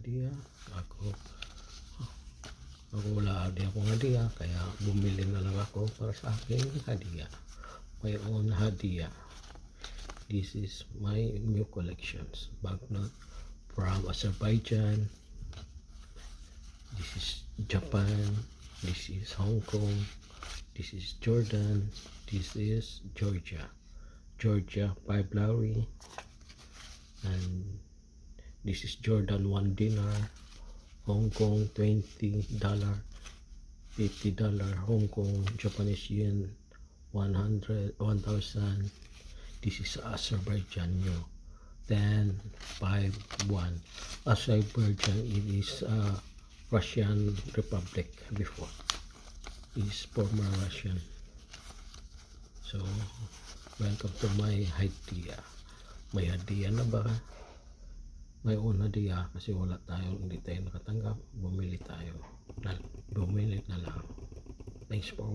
hadiah. Ako wala di akong hadiah, kaya bumili na lang ako para sa aking hadiah. My own hadiah. This is my new collections. Banknote from Azerbaijan. This is Japan. This is Hong Kong. This is Jordan. This is Georgia. Georgia 5 lari. And this is Jordan 1 dinar. Hong Kong $20. $50. Hong Kong Japanese yen 1,000. This is Azerbaijan new 10 5 1. Azerbaijan, it is Russian Republic before. It is former Russian. So welcome to my hadiah. May hadiah na ba? May own hadiah kasi wala tayo, hindi tayo nakatanggap. Bumili na lang. Thanks for watching.